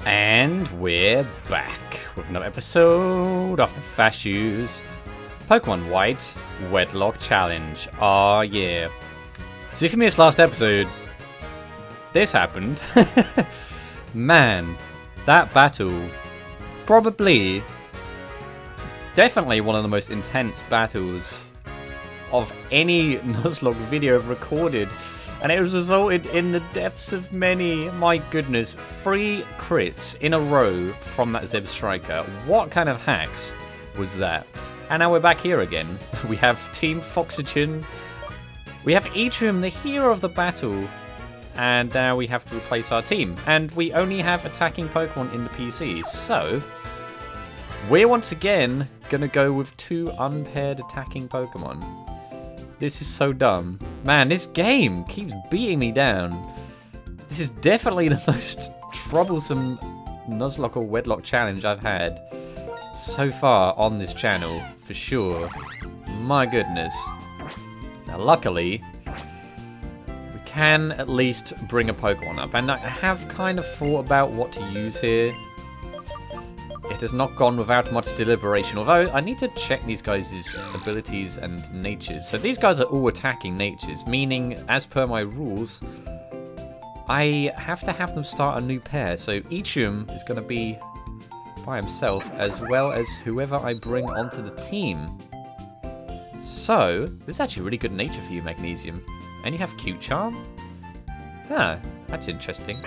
And we're back with another episode of Nefashuu's Pokemon White Wedlocke Challenge. Oh yeah. So if you missed last episode, this happened. Man, that battle, definitely one of the most intense battles of any Nuzlocke video I've recorded. And it resulted in the deaths of many. My goodness, 3 crits in a row from that Zeb Striker. What kind of hacks was that? And now we're back here again. We have Team Foxygen. We have Etrium, the hero of the battle. And now we have to replace our team. And we only have attacking Pokemon in the PC. So, we're once again going to go with 2 unpaired attacking Pokemon. This is so dumb. Man, this game keeps beating me down. This is definitely the most troublesome Nuzlocke or Wedlocke challenge I've had so far on this channel, for sure. My goodness. Now, luckily, we can at least bring a Pokemon up. And I have kind of thought about what to use here. It has not gone without much deliberation, although I need to check these guys' abilities and natures. So these guys are all attacking natures, meaning, as per my rules, I have to have them start a new pair. So Etrium is going to be by himself, as well as whoever I bring onto the team. So, this is actually a really good nature for you, Magnesium. And you have Cute Charm? Ah, that's interesting.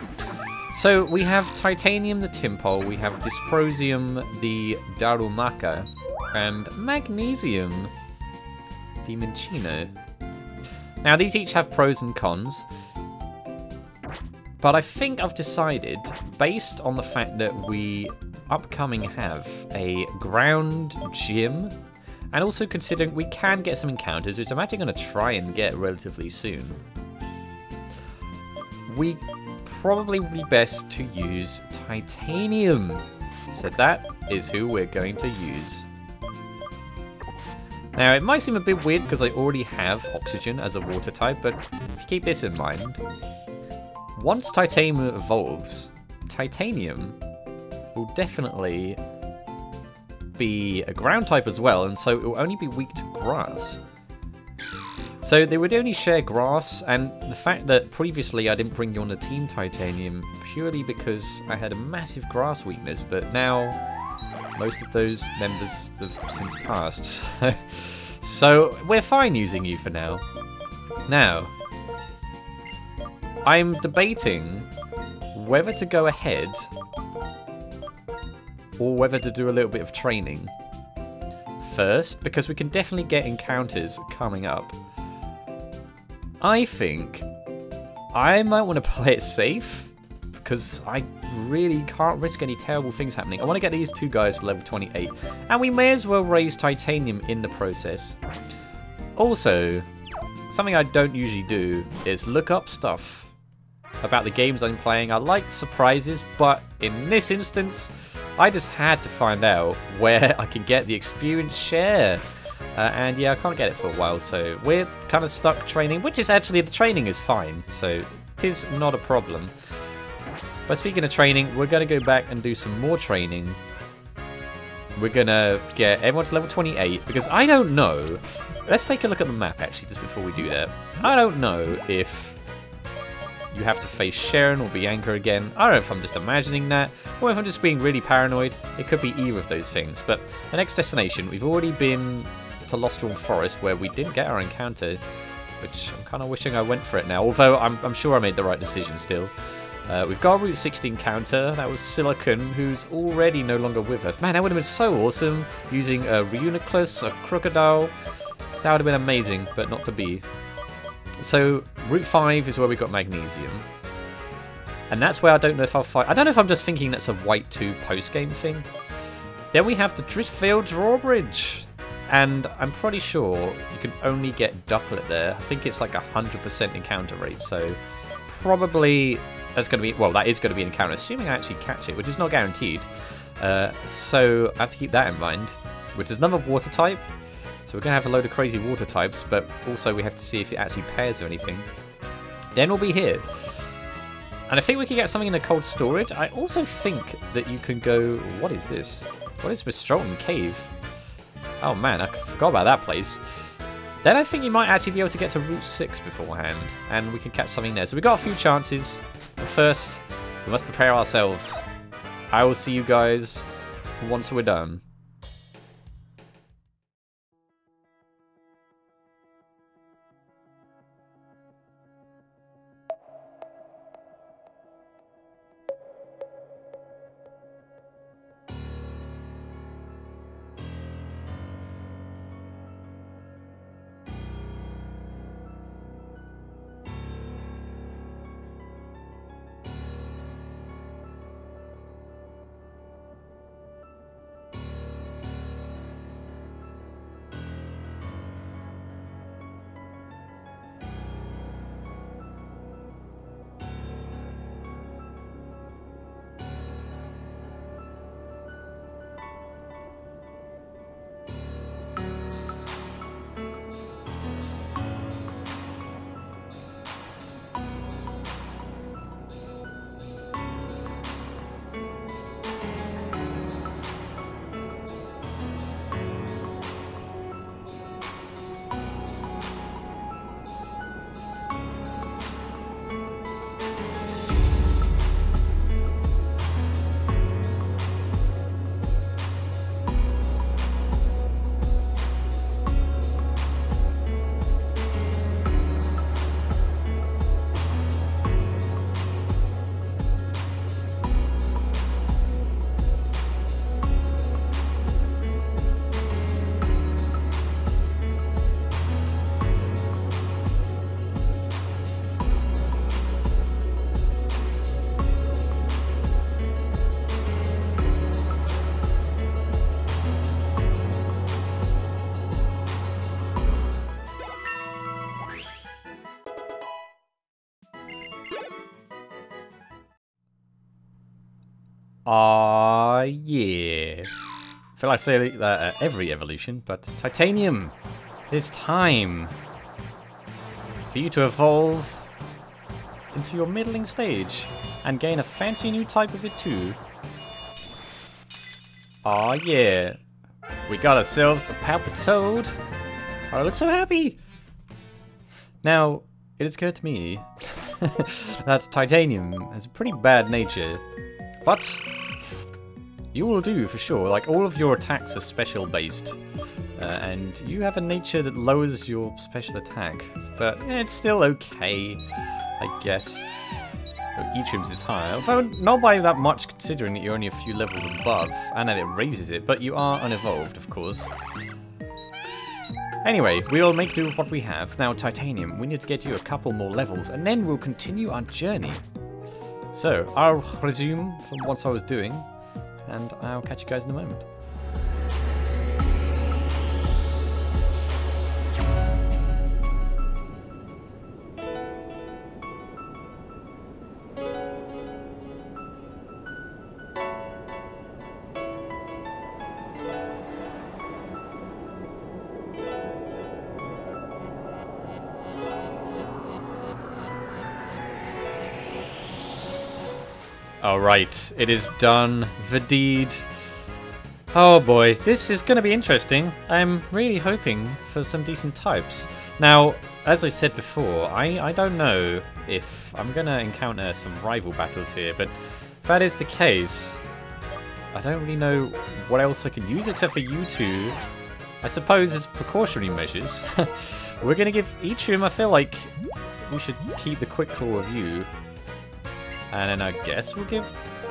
So we have Titanium the Timpole, we have Dysprosium the Darumaka, and Magnesium the Minccino. Now these each have pros and cons, but I think I've decided, based on the fact that we upcoming have a ground gym, and also considering we can get some encounters, which I'm actually going to try and get relatively soon, we probably would be best to use Titanium. So that is who we're going to use. Now, it might seem a bit weird because I already have Oxygen as a water type, but if you keep this in mind, once Titanium evolves, Titanium will definitely be a ground type as well, and so it will only be weak to grass. So they would only share grass, and the fact that previously I didn't bring you on the team Titanium purely because I had a massive grass weakness, but now most of those members have since passed. So we're fine using you for now. Now, I'm debating whether to go ahead or whether to do a little bit of training first, because we can definitely get encounters coming up. I think I might want to play it safe, because I really can't risk any terrible things happening. I want to get these 2 guys to level 28, and we may as well raise Titanium in the process. Also, something I don't usually do is look up stuff about the games I'm playing. I like surprises, but in this instance, I just had to find out where I can get the experience share. And yeah, I can't get it for a while, so we're kind of stuck training, which is actually, the training is fine, so it is not a problem. But speaking of training, we're going to go back and do some more training. We're going to get everyone to level 28, because I don't know. Let's take a look at the map, actually, just before we do that. I don't know if you have to face Sharon or Bianca again. I don't know if I'm just imagining that, or if I'm just being really paranoid. It could be either of those things. But the next destination, we've already been to Lost Lawn Forest, where we didn't get our encounter, which I'm kind of wishing I went for it now, although I'm sure I made the right decision still. We've got a Route 60 encounter. That was Silicon, who's already no longer with us. Man, that would have been so awesome, using a Reuniclus, a Crocodile. That would have been amazing, but not to be. So Route 5 is where we got Magnesium, and that's where I don't know if I'll fight. I don't know if I'm just thinking that's a White 2 post-game thing. Then we have the Driftveil drawbridge, and I'm pretty sure you can only get Ducklet there. I think it's like 100% encounter rate, so probably that's going to be, well, that is going to be an encounter, assuming I actually catch it, which is not guaranteed. So I have to keep that in mind, which is another water type. So we're going to have a load of crazy water types, but also we have to see if it actually pairs or anything. Then we'll be here. And I think we can get something in the cold storage. I also think that you can go... What is this? What is Mistrolton Cave? Oh man, I forgot about that place. Then I think you might actually be able to get to Route 6 beforehand. And we can catch something there. So we've got a few chances. But first, we must prepare ourselves. I will see you guys once we're done. Yeah. I feel like I say that at every evolution, but Titanium, it's time for you to evolve into your middling stage and gain a fancy new type of it too. Yeah. We got ourselves a Palpitoad. I look so happy. Now, it has occurred to me that Titanium has a pretty bad nature, but you will do for sure. Like, all of your attacks are special based, and you have a nature that lowers your special attack, but it's still okay, I guess. Etrium's is higher, although not by that much considering that you're only a few levels above, and that it raises it, but you are unevolved, of course. Anyway, we'll make do with what we have. Now, Titanium, we need to get you a couple more levels, and then we'll continue our journey. So, I'll resume from what I was doing, and I'll catch you guys in a moment. Alright, it is done. The deed. Oh boy, this is going to be interesting. I'm really hoping for some decent types. Now, as I said before, I don't know if I'm going to encounter some rival battles here, but if that is the case, I don't really know what else I can use except for you two. I suppose as precautionary measures. We're going to give Etrium, I feel like we should keep the Quick Claw of you. And then I guess we'll give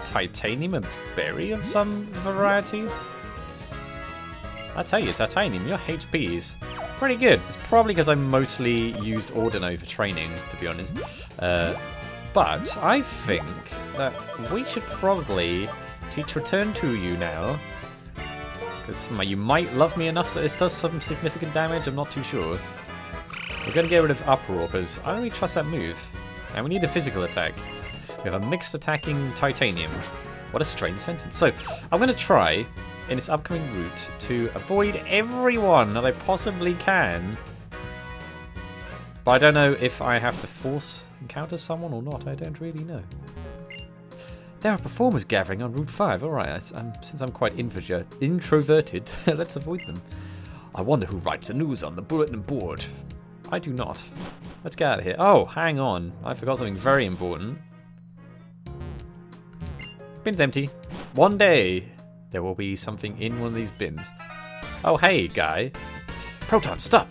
Titanium a berry of some variety. I tell you, Titanium, your HP is pretty good. It's probably because I mostly used Ordino for training, to be honest. But I think that we should probably teach Return to you now. Because you might love me enough that this does some significant damage, I'm not too sure. We're going to get rid of Uproar, because I don't really trust that move. And we need a physical attack. We have a mixed attacking Titanium. What a strange sentence. So, I'm going to try, in its upcoming route, to avoid everyone that I possibly can. But I don't know if I have to force encounter someone or not. I don't really know. There are performers gathering on Route 5. Alright, since I'm quite introverted, let's avoid them. I wonder who writes the news on the bulletin board. I do not. Let's get out of here. Oh, hang on. I forgot something very important. Bin's empty. One day, there will be something in one of these bins. Oh, hey, guy. Proton, stop!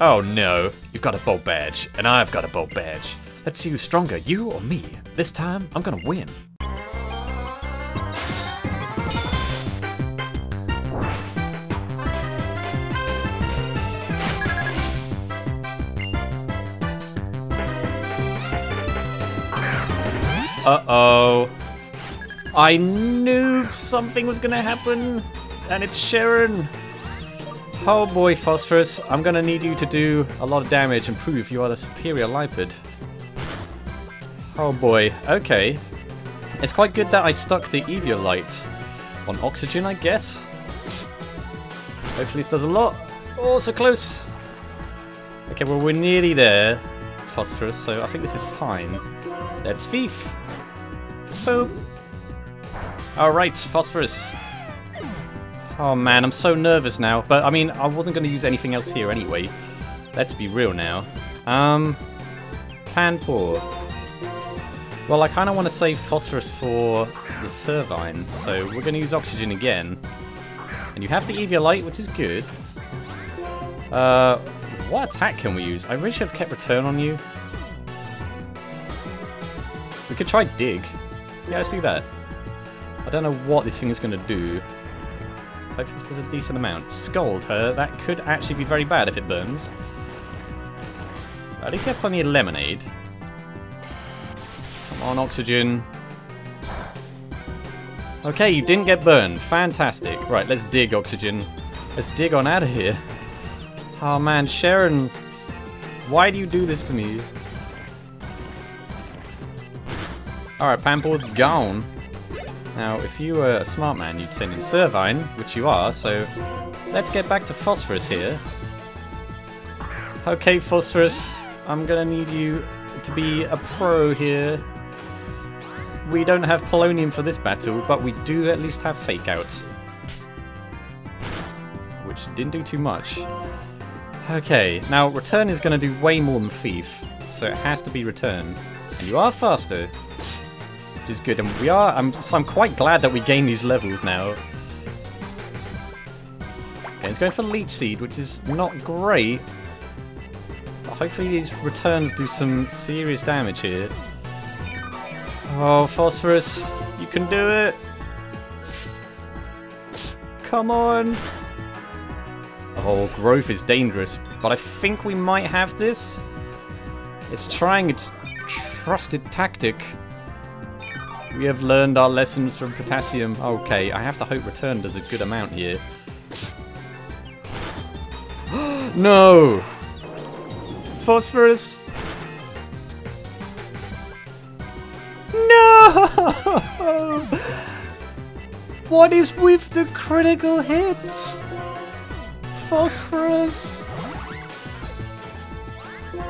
Oh, no. You've got a bolt badge, and I've got a bolt badge. Let's see who's stronger, you or me. This time, I'm gonna win. Uh-oh. I knew something was gonna happen, and it's Sharon. Oh boy, Phosphorus, I'm gonna need you to do a lot of damage and prove you are the superior Lipid. Oh boy, okay. It's quite good that I stuck the Eviolite on Oxygen, I guess. Hopefully this does a lot. Oh, so close. Okay, well we're nearly there, Phosphorus, so I think this is fine. Let's thief. Boop. Alright, Phosphorus. Oh man, I'm so nervous now. But I mean, I wasn't going to use anything else here anyway. Let's be real now. Panpour. Well, I kind of want to save Phosphorus for the Servine. So we're going to use Oxygen again. And you have the Eviolite, which is good. What attack can we use? I really should have kept Return on you. We could try Dig. Yeah, let's do that. I don't know what this thing is going to do. Hopefully this does a decent amount. Scald her. That could actually be very bad if it burns. At least you have plenty of lemonade. Come on, Oxygen. Okay, you didn't get burned. Fantastic. Right, let's dig, Oxygen. Let's dig on out of here. Oh man, Sharon. Why do you do this to me? Alright, Panpour's gone. Now, if you were a smart man, you'd send in Servine, which you are, so let's get back to Phosphorus here. Okay, Phosphorus, I'm gonna need you to be a pro here. We don't have Polonium for this battle, but we do at least have Fake Out. Which didn't do too much. Okay, now Return is gonna do way more than Thief, so it has to be Return. And you are faster. Which is good, and we are. So I'm quite glad that we gain these levels now. Okay, it's going for Leech Seed, which is not great. But hopefully these returns do some serious damage here. Oh, Phosphorus, you can do it. Come on. Oh, Growth is dangerous, but I think we might have this. It's trying its trusted tactic. We have learned our lessons from Potassium. Okay, I have to hope Return does a good amount here. No! Phosphorus! No! What is with the critical hits? Phosphorus!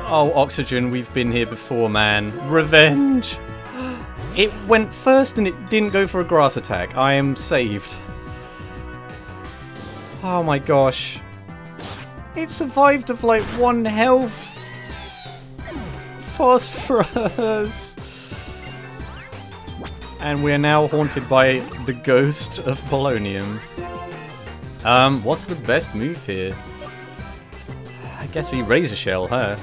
Oh, Oxygen, we've been here before, man. Revenge! It went first and it didn't go for a grass attack. I am saved. Oh my gosh. It survived of like 1 health. Phosphorus. And we are now haunted by the ghost of Polonium. What's the best move here? I guess we Razor Shell, huh?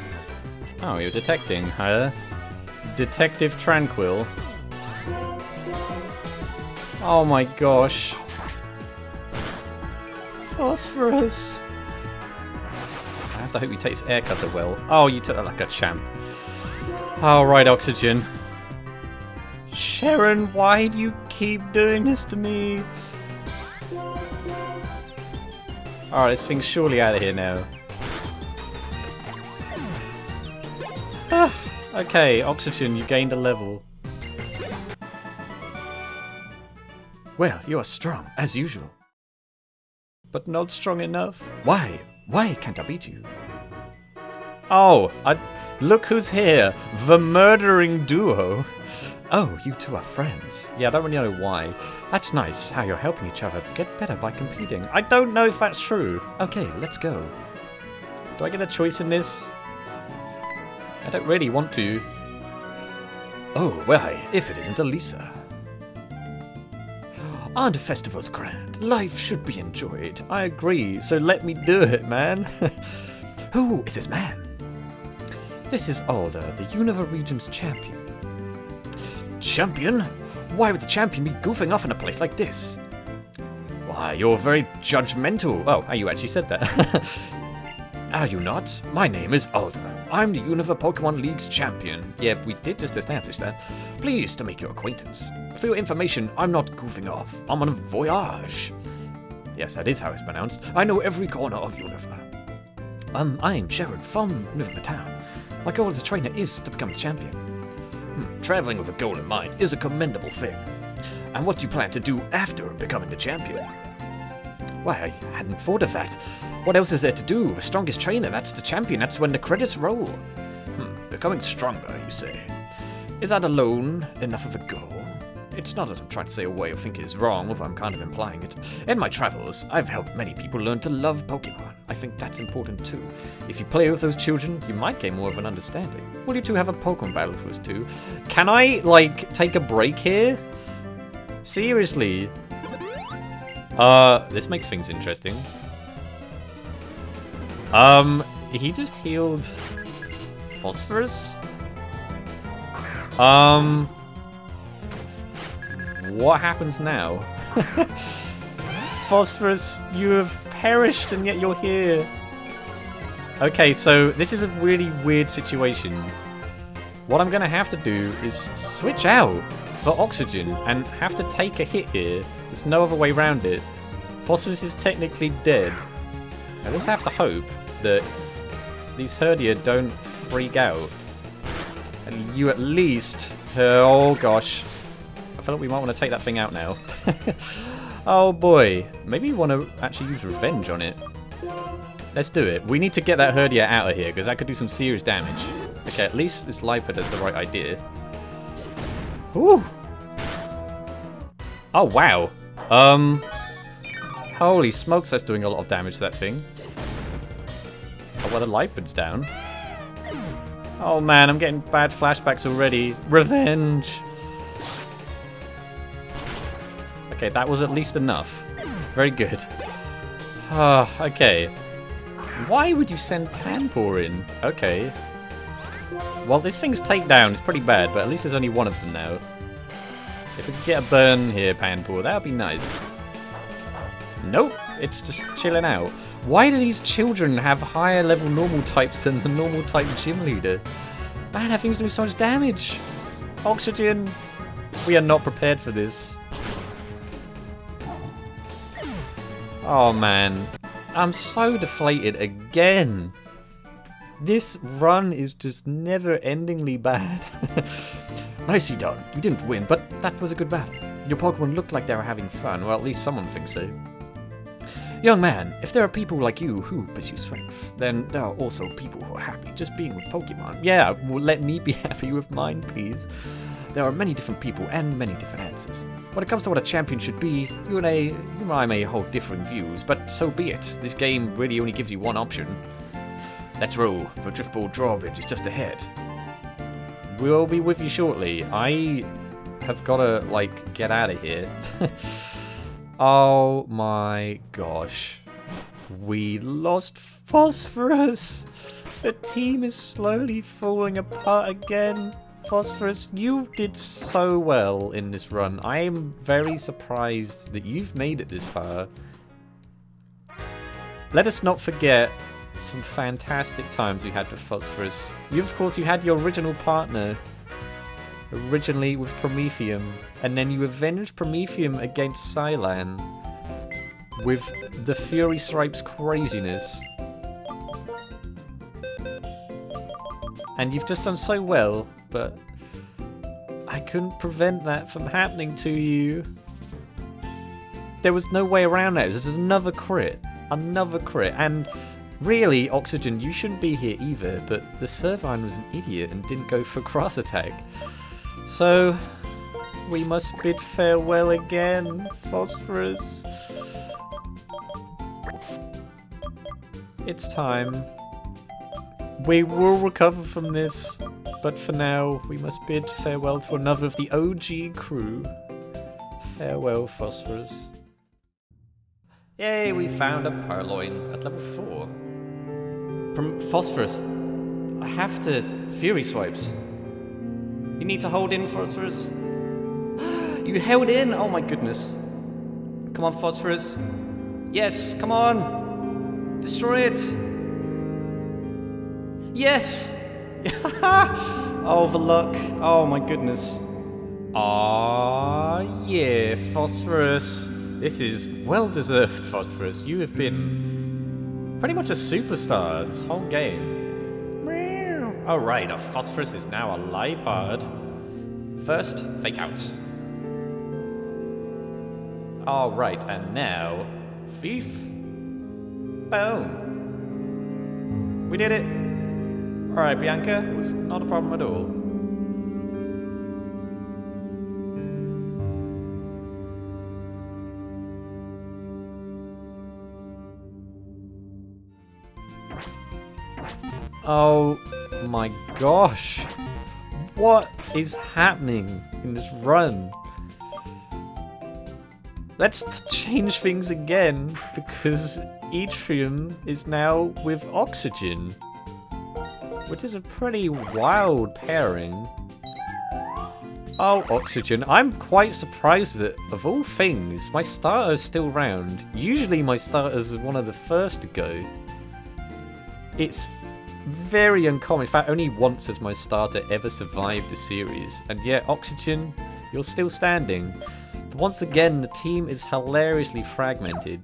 Oh, you're detecting, huh? Detective Tranquil. Oh my gosh. Phosphorus. I have to hope he takes Air Cutter well. Oh, you took that like a champ. Alright, Oxygen. Sharon, why do you keep doing this to me? Alright, this thing's surely out of here now. Okay, Oxygen, you gained a level. Well, you are strong, as usual. But not strong enough. Why? Why can't I beat you? Oh, look who's here. The murdering duo. Oh, you two are friends. Yeah, I don't really know why. That's nice, how you're helping each other get better by competing. I don't know if that's true. Okay, let's go. Do I get a choice in this? I don't really want to. Oh, why, if it isn't Elisa. Aren't festivals grand? Life should be enjoyed. I agree, so let me do it, man. Who is this man? This is Alder, the Unova region's champion. Champion? Why would the champion be goofing off in a place like this? Why, you're very judgmental. Oh, you actually said that. Are you not? My name is Alder. I'm the Unova Pokemon League's champion. Yeah, we did just establish that. Pleased to make your acquaintance. For your information, I'm not goofing off. I'm on a voyage. Yes, that is how it's pronounced. I know every corner of Unova. I'm Sherrod from Unova Town. My goal as a trainer is to become a champion. Traveling with a goal in mind is a commendable thing. And what do you plan to do after becoming the champion? Why, I hadn't thought of that. What else is there to do? The strongest trainer, that's the champion. That's when the credits roll. Becoming stronger, you say. Is that alone enough of a goal? It's not that I'm trying to say a way of thinking is wrong, although I'm kind of implying it. In my travels, I've helped many people learn to love Pokemon. I think that's important too. If you play with those children, you might gain more of an understanding. Will you two have a Pokemon battle for us too? Can I, like, take a break here? Seriously? This makes things interesting. He just healed Phosphorus? What happens now? Phosphorus, you have perished and yet you're here. Okay, so this is a really weird situation. What I'm gonna have to do is switch out for oxygen and have to take a hit here. There's no other way around it. Phosphorus is technically dead. I just have to hope that these Herdia don't freak out. And you at least... Oh gosh. I feel like we might want to take that thing out now. Oh boy. Maybe you want to actually use revenge on it. Let's do it. We need to get that Herdia out of here because that could do some serious damage. Okay, at least this Liper does the right idea. Ooh. Oh wow. Holy smokes, that's doing a lot of damage to that thing. Oh, well, the Liper's down. Oh man, I'm getting bad flashbacks already. Revenge! Okay, that was at least enough. Very good. Ah, okay. Why would you send Panpour in? Okay. Well, this thing's takedown is pretty bad, but at least there's only one of them now. If we could get a burn here, Panpour, that would be nice. Nope, it's just chilling out. Why do these children have higher level normal types than the normal type gym leader? Man, that thing's doing so much damage. Oxygen. We are not prepared for this. Oh man, I'm so deflated again. This run is just never-endingly bad. Nicely done. You didn't win, but that was a good battle. Your Pokemon looked like they were having fun. Well, at least someone thinks so. Young man, if there are people like you who pursue strength, then there are also people who are happy just being with Pokemon. Yeah, well, let me be happy with mine, please. There are many different people and many different answers. When it comes to what a champion should be, you and I may hold differing views, but so be it. This game really only gives you one option. Let's roll, for Driftveil drawbridge is just ahead. We'll be with you shortly. I have got to, like, get out of here. Oh my gosh. We lost Phosphorus. The team is slowly falling apart again. Phosphorus, you did so well in this run. I am very surprised that you've made it this far. Let us not forget some fantastic times we had with Phosphorus. Of course, you had your original partner, originally with Prometheum, and then you avenged Prometheum against Cylon with the Fury Stripes craziness. And you've just done so well, but I couldn't prevent that from happening to you. There was no way around that. This is another crit. Another crit. And Really, Oxygen, you shouldn't be here either, but the Servine was an idiot and didn't go for grass attack. So, we must bid farewell again, Phosphorus. It's time. We will recover from this, but for now, we must bid farewell to another of the OG crew. Farewell, Phosphorus. Yay, we found a purloin at level 4. From Phosphorus, I have to Fury Swipes. You need to hold in, Phosphorus. You held in? Oh my goodness. Come on, Phosphorus. Yes, come on. Destroy it. Yes. Oh, the luck. Oh my goodness. Ah, yeah, Phosphorus. This is well-deserved, Phosphorus. You have been pretty much a superstar this whole game. Alright, our Phosphorus is now a Lipard. First, fake out. Alright, and now, Thief. Boom. We did it. Alright, Bianca, it was not a problem at all. Oh my gosh. What is happening in this run? Let's change things again because Atrium is now with Oxygen, which is a pretty wild pairing. Oh, Oxygen. I'm quite surprised that, of all things, my starter is still around. Usually my starters are one of the first to go. It's very uncommon. In fact, only once has my starter ever survived a series. And yet, Oxygen, you're still standing. But once again, the team is hilariously fragmented.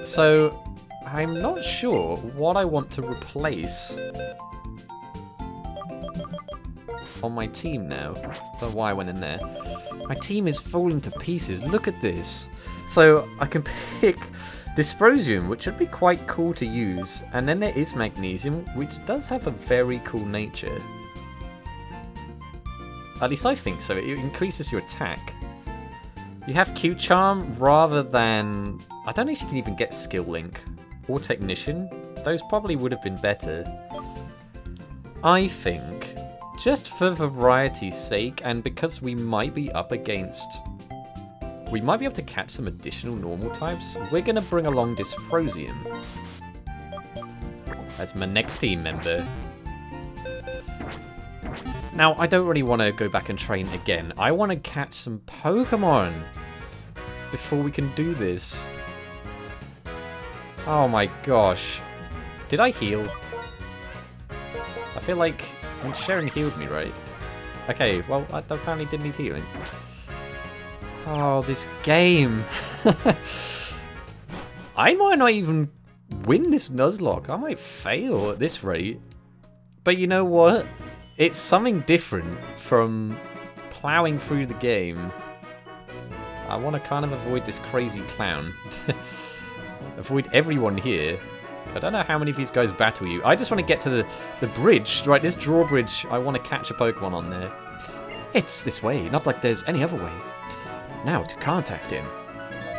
So, I'm not sure what I want to replace on my team now. Don't know why I went in there. My team is falling to pieces. Look at this. So, I can pick Dysprosium, which would be quite cool to use, and then there is Magnesium, which does have a very cool nature. At least I think so. It increases your attack. You have Q-Charm rather than... I don't know if you can even get Skill Link or Technician. Those probably would have been better. I think, just for variety's sake, and because we might be up against... we might be able to catch some additional normal types. We're going to bring along Dysprosium as my next team member. Now, I don't really want to go back and train again. I want to catch some Pokemon before we can do this. Oh my gosh. Did I heal? I feel like Sharon healed me, right? Okay, well, I apparently didn't need healing. Oh, this game. I might not even win this Nuzlocke. I might fail at this rate. But you know what? It's something different from plowing through the game. I want to kind of avoid this crazy clown. Avoid everyone here. I don't know how many of these guys battle you. I just want to get to the bridge. Right, this drawbridge, I want to catch a Pokemon on there. It's this way, not like there's any other way. Now to contact him.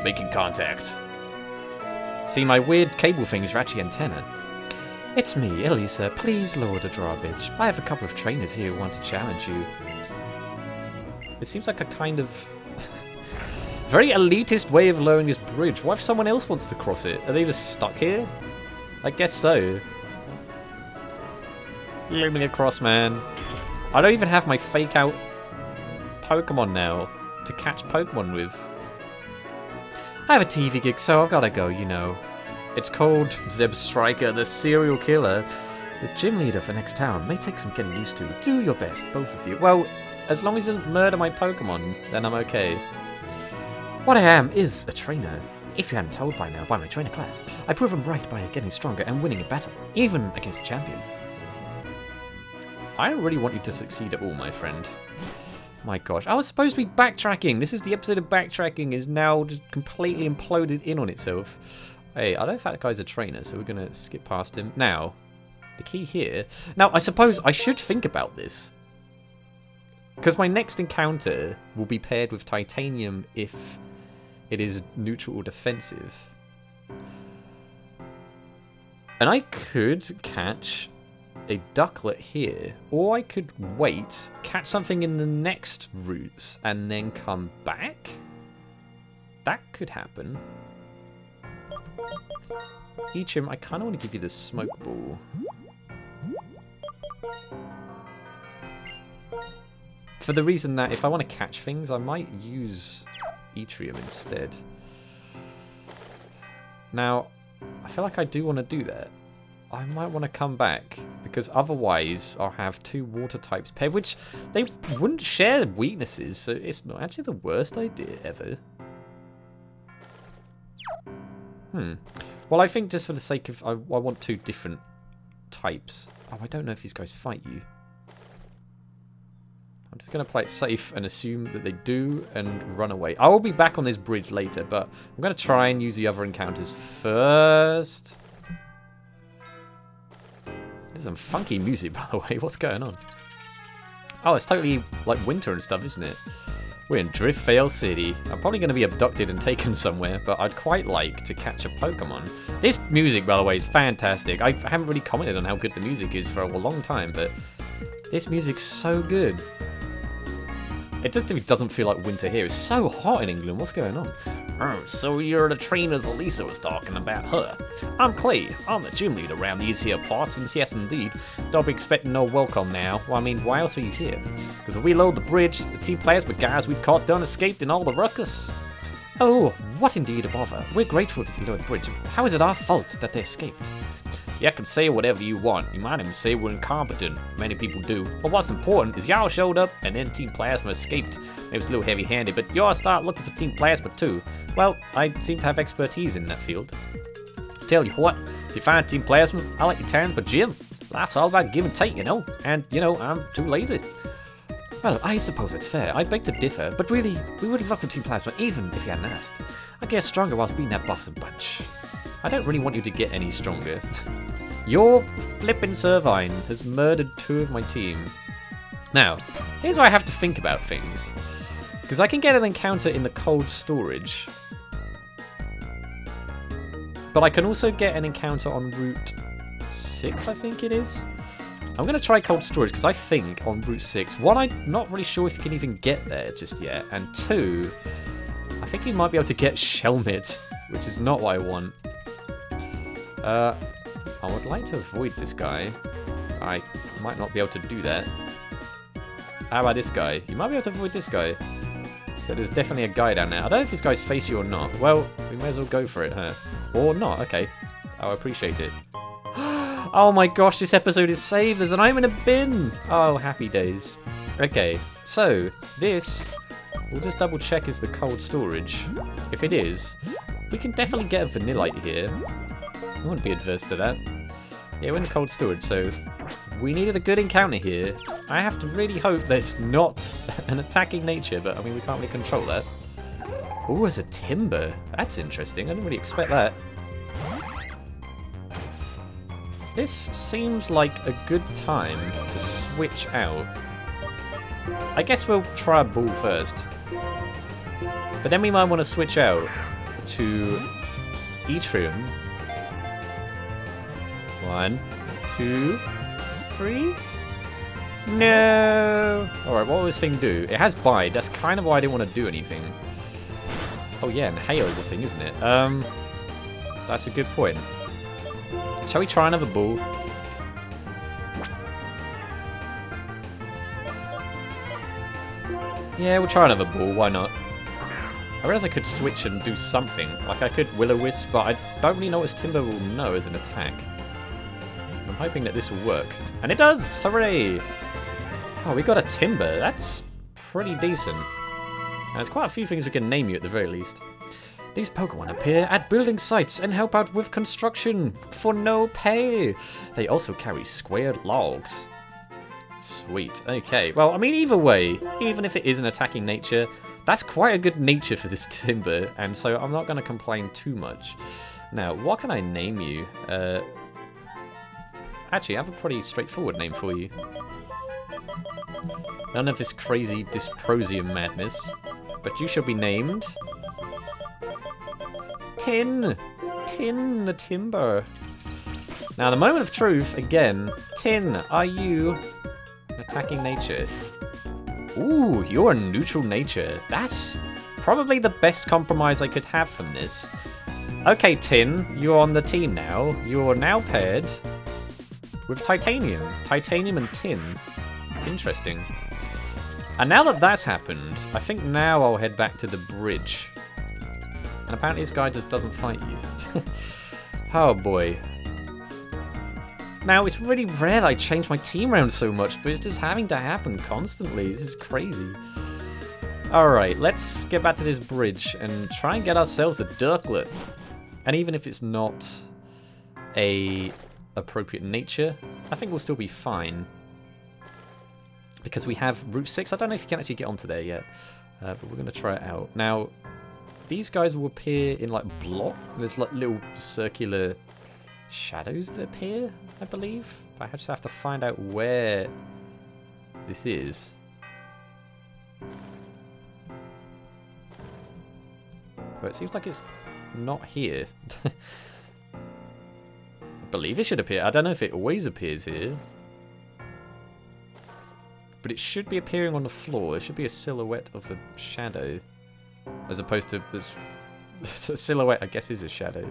Making contact. See, my weird cable things are actually antenna. It's me, Elisa. Please lower the drawbridge. I have a couple of trainers here who want to challenge you. It seems like a kind of very elitist way of lowering this bridge. What if someone else wants to cross it? Are they just stuck here? I guess so. Let me across, man. I don't even have my fake out Pokemon now to catch Pokemon with. I have a TV gig, so I've gotta go, you know. It's called Zeb Striker, the serial killer. The gym leader for next town may take some getting used to. Do your best, both of you. Well, as long as he doesn't murder my Pokemon, then I'm okay. What I am is a trainer. If you hadn't told by now, by my trainer class, I prove him right by getting stronger and winning a battle, even against the champion. I don't really want you to succeed at all, my friend. My gosh, I was supposed to be backtracking. This is the episode of backtracking is now just completely imploded in on itself. Hey, I don't know if that guy's a trainer, so we're going to skip past him. Now, the key here... Now, I suppose I should think about this. Because my next encounter will be paired with titanium if it is neutral or defensive. And I could catch a ducklet here, or I could wait, catch something in the next routes, and then come back? That could happen. Eachim, I kind of want to give you the smoke ball. For the reason that if I want to catch things, I might use Yttrium instead. Now, I feel like I do want to do that. I might want to come back, because otherwise I'll have two water types paired, which they wouldn't share weaknesses, so it's not actually the worst idea ever. Well, I think just for the sake of... I want two different types. Oh, I don't know if these guys fight you. I'm just going to play it safe and assume that they do and run away. I will be back on this bridge later, but I'm going to try and use the other encounters first. There's some funky music, by the way. What's going on? Oh, it's totally like winter and stuff, isn't it? We're in Driftveil City. I'm probably going to be abducted and taken somewhere, but I'd quite like to catch a Pokemon. This music, by the way, is fantastic. I haven't really commented on how good the music is for a long time, but this music's so good. It just doesn't feel like winter here. It's so hot in England. What's going on? Oh, so you're the trainers Elisa was talking about, huh? I'm Clay. I'm the gym leader around these here parts, and yes, indeed. Don't be expecting no welcome now. Well, I mean, why else are you here? Because if we load the bridge, the team players with guys we've caught done escaped in all the ruckus. Oh, what indeed a bother. We're grateful that you lowered the bridge. How is it our fault that they escaped? You can say whatever you want. You might even say we're incompetent. Many people do. But what's important is y'all showed up and then Team Plasma escaped. Maybe it's a little heavy-handed, but y'all start looking for Team Plasma too. Well, I seem to have expertise in that field. Tell you what, if you find Team Plasma, I'll let you turn for Jim. Life's all about give and take, you know. And, you know, I'm too lazy. Well, I suppose it's fair. I beg to differ, but really, we would have loved for Team Plasma even if you hadn't asked. I guess stronger whilst being that bothersome bunch. I don't really want you to get any stronger. Your flippin' Servine has murdered 2 of my team. Now, here's where I have to think about things. Because I can get an encounter in the cold storage. But I can also get an encounter on Route 6, I think it is. I'm going to try cold storage because I think on Route 6, 1, I'm not really sure if you can even get there just yet. And 2, I think you might be able to get Shelmet, which is not what I want. I would like to avoid this guy. I might not be able to do that. How about this guy? You might be able to avoid this guy. So there's definitely a guy down there. I don't know if this guy's face you or not. Well, we may as well go for it, huh? Or not, okay. I appreciate it. Oh my gosh, this episode is saved. There's an item in a bin. Oh, happy days. Okay, so this, we'll just double check is the cold storage. If it is, we can definitely get a Vanillite here. I wouldn't be adverse to that. Yeah, we're in cold storage, so we needed a good encounter here. I have to really hope that it's not an attacking nature, but I mean, we can't really control that. Oh, there's a timber. That's interesting. I didn't really expect that. This seems like a good time to switch out. I guess we'll try a ball first. But then we might want to switch out to Yttrium. 1, 2, 3. No! Alright, what will this thing do? It has bite. That's kind of why I didn't want to do anything. Oh yeah, and hail is a thing, isn't it? That's a good point. Shall we try another ball? Yeah, we'll try another ball. Why not? I realize I could switch and do something. Like I could Will-O-Wisp, but I don't really know what Timber will know as an attack. I'm hoping that this will work. And it does! Hooray! Oh, we got a Timber. That's pretty decent. And there's quite a few things we can name you at the very least. These Pokemon appear at building sites and help out with construction for no pay. They also carry squared logs. Sweet. Okay. Well, I mean, either way, even if it is an attacking nature, that's quite a good nature for this Timber, and so I'm not going to complain too much. Now, what can I name you? Actually, I have a pretty straightforward name for you. None of this crazy dysprosium madness. But you shall be named... Tin! Tin the Timber. Now, the moment of truth, again. Tin, are you attacking nature? Ooh, you're a neutral nature. That's probably the best compromise I could have from this. Okay, Tin, you're on the team now. You're now paired with Titanium. Titanium and Tin. Interesting. And now that that's happened, I think now I'll head back to the bridge. And apparently this guy just doesn't fight you. Oh boy. Now, it's really rare that I change my team around so much, but it's just having to happen constantly. This is crazy. Alright, let's get back to this bridge and try and get ourselves a Ducklet. And even if it's not a appropriate nature, I think we'll still be fine. Because we have Route 6. I don't know if you can actually get onto there yet, but we're going to try it out. Now, these guys will appear in like block. There's like little circular shadows that appear, I believe. But I just have to find out where this is. But it seems like it's not here. I believe it should appear. I don't know if it always appears here. But it should be appearing on the floor. It should be a silhouette of a shadow. As opposed to... a silhouette, I guess, is a shadow.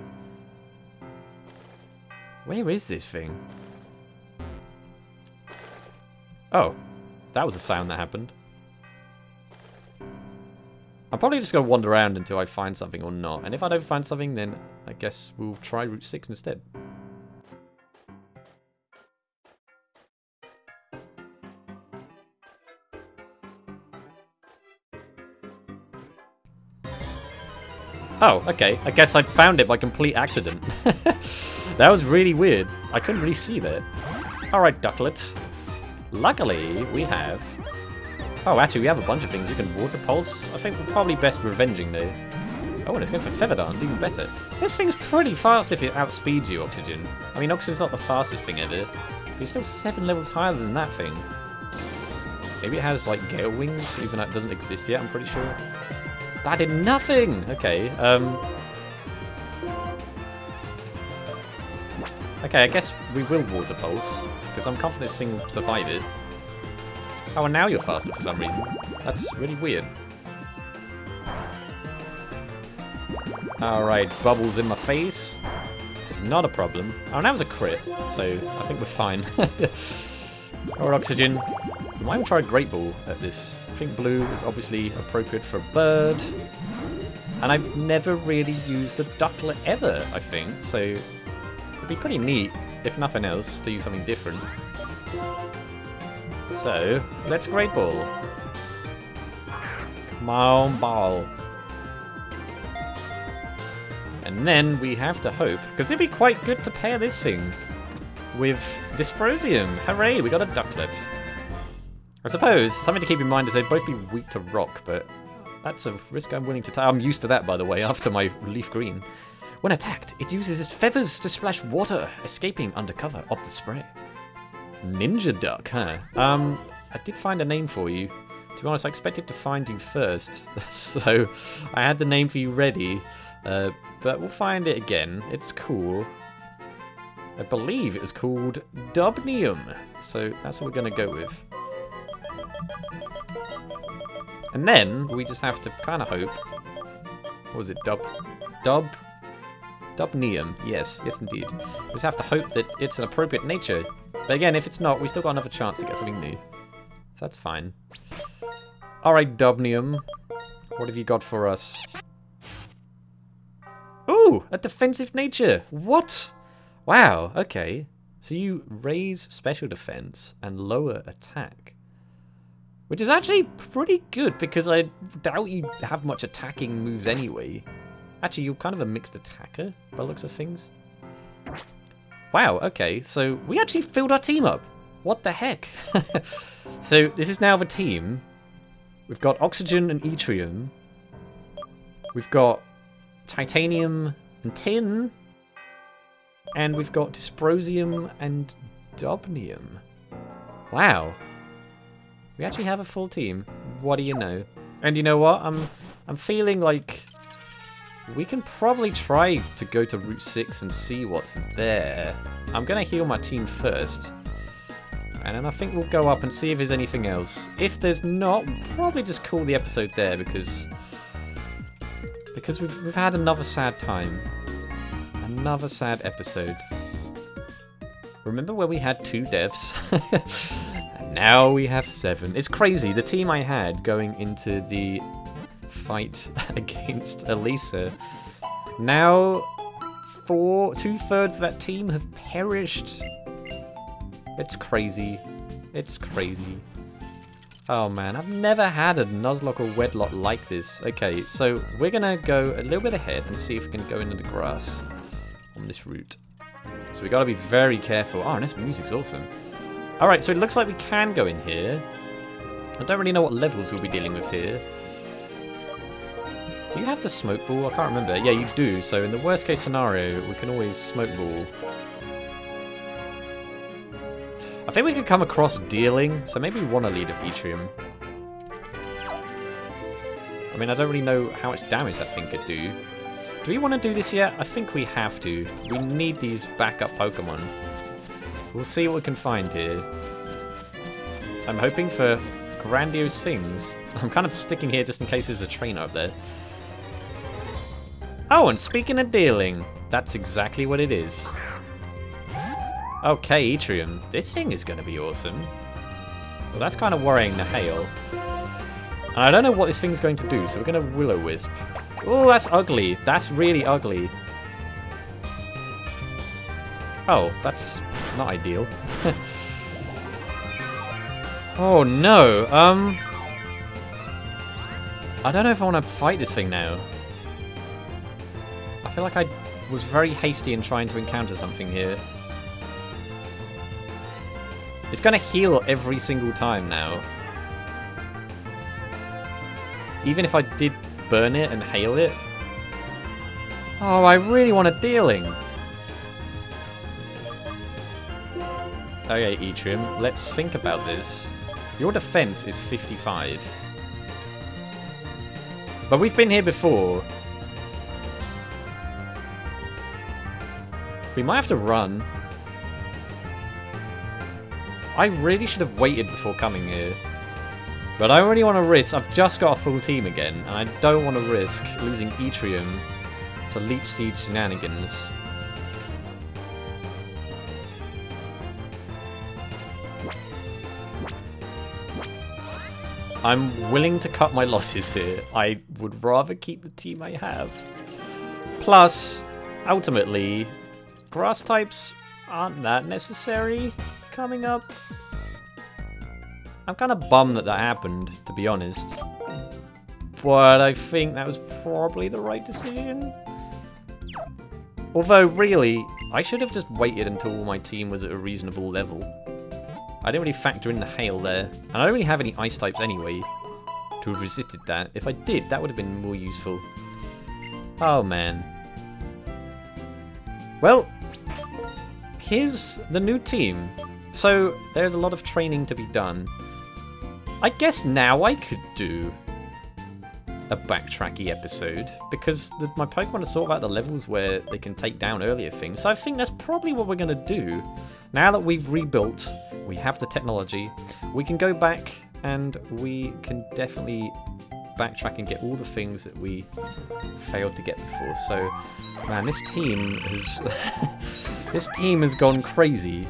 Where is this thing? Oh. That was a sound that happened. I'm probably just going to wander around until I find something or not. And if I don't find something, then I guess we'll try Route 6 instead. Oh, okay. I guess I found it by complete accident. That was really weird. I couldn't really see that. Alright, Ducklet. Luckily, we have... Oh, actually, we have a bunch of things. You can water pulse. I think we're probably best revenging, though. Oh, and it's going for feather dance, even better. This thing's pretty fast if it outspeeds you, Oxygen. I mean, Oxygen's not the fastest thing ever. But you're still 7 levels higher than that thing. Maybe it has, like, gale wings, even though it doesn't exist yet, I'm pretty sure. That did nothing! Okay, okay, I guess we will water pulse, because I'm confident this thing will survive it. Oh, and now you're faster for some reason. That's really weird. Alright, bubbles in my face. It's not a problem. Oh, now it's a crit, so I think we're fine. Alright, Oxygen. We might even try a Great Ball at this. I think blue is obviously appropriate for a bird. And I've never really used a Ducklet ever, I think, so it'd be pretty neat, if nothing else, to use something different. So, let's Great Ball. Come on, ball. And then we have to hope, because it'd be quite good to pair this thing with Dysprosium. Hooray, we got a Ducklet. I suppose something to keep in mind is they'd both be weak to rock, but that's a risk I'm willing to take. I'm used to that, by the way, after my leaf green. When attacked, it uses its feathers to splash water, escaping under cover of the spray. Ninja Duck, huh? I did find a name for you. To be honest, I expected to find you first, so I had the name for you ready, but we'll find it again. It's cool. I believe it was called Dubnium, so that's what we're going to go with. And then we just have to kind of hope. What was it? Dubnium. Yes, indeed. We just have to hope that it's an appropriate nature. But again, if it's not, we still got another chance to get something new. So that's fine. Alright, Dubnium. What have you got for us? Ooh, a defensive nature. What? Wow, okay. So you raise special defense and lower attack. Which is actually pretty good, because I doubt you have much attacking moves anyway. Actually, you're kind of a mixed attacker, by the looks of things. Wow, okay, so we actually filled our team up. What the heck? So this is now the team. We've got Oxygen and Yttrium. We've got Titanium and Tin. And we've got Dysprosium and Dobnium. Wow. We actually have a full team. What do you know? And you know what? I'm feeling like we can probably try to go to Route 6 and see what's there. I'm going to heal my team first. And then I think we'll go up and see if there's anything else. If there's not, we'll probably just call the episode there because we've had another sad time. Another sad episode. Remember when we had 2 deaths? And now we have 7. It's crazy. The team I had going into the fight against Elisa. Now, 2/3 of that team have perished. It's crazy. It's crazy. Oh man, I've never had a Nuzlocke or Wedlocke like this. Okay, so we're gonna go a little bit ahead and see if we can go into the grass on this route. So we gotta be very careful. Oh, and this music's awesome. Alright, so it looks like we can go in here. I don't really know what levels we'll be dealing with here. Do you have the smoke ball? I can't remember. Yeah, you do. So in the worst case scenario, we can always smoke ball. I think we could come across dealing, so maybe we want a lead of Etrium. I mean, I don't really know how much damage that thing could do. Do we want to do this yet? I think we have to. We need these backup Pokemon. We'll see what we can find here. I'm hoping for grandiose things. I'm kind of sticking here just in case there's a trainer up there. Oh, and speaking of dealing, that's exactly what it is. Okay, Etrium. This thing is going to be awesome. Well, that's kind of worrying, the hail. And I don't know what this thing's going to do, so we're going to Will-O-Wisp. Oh, that's ugly. That's really ugly. Oh, that's not ideal. Oh, no. I don't know if I want to fight this thing now. I feel like I was very hasty in trying to encounter something here. It's going to heal every single time now. Even if I did burn it and hail it. Oh, I really want a dealing. Okay, Etrium, let's think about this. Your defense is 55. But we've been here before. We might have to run. I really should have waited before coming here. But I don't really want to risk. I've just got a full team again, and I don't want to risk losing Etrium to Leech Seed shenanigans. I'm willing to cut my losses here. I would rather keep the team I have. Plus, ultimately, grass types aren't that necessary coming up. I'm kind of bummed that that happened, to be honest. But I think that was probably the right decision. Although, really, I should have just waited until my team was at a reasonable level. I didn't really factor in the hail there. And I don't really have any ice types anyway to have resisted that. If I did, that would have been more useful. Oh, man. Well, here's the new team. So, there's a lot of training to be done. I guess now I could do a backtracky episode, because my Pokemon are sort of at the levels where they can take down earlier things. So I think that's probably what we're going to do. Now that we've rebuilt, we have the technology, we can go back and we can definitely backtrack and get all the things that we failed to get before. So, man, this team has this team has gone crazy.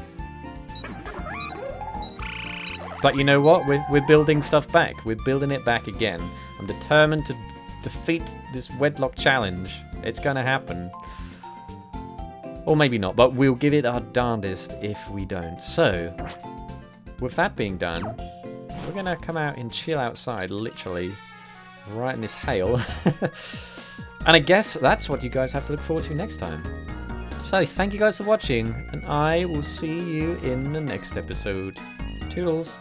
But you know what? We're building stuff back. We're building it back again. I'm determined to defeat this Wedlocke challenge. It's gonna happen. Or maybe not, but we'll give it our darndest if we don't. So, with that being done, we're gonna come out and chill outside, literally, right in this hail. And I guess that's what you guys have to look forward to next time. So, thank you guys for watching, and I will see you in the next episode. Toodles.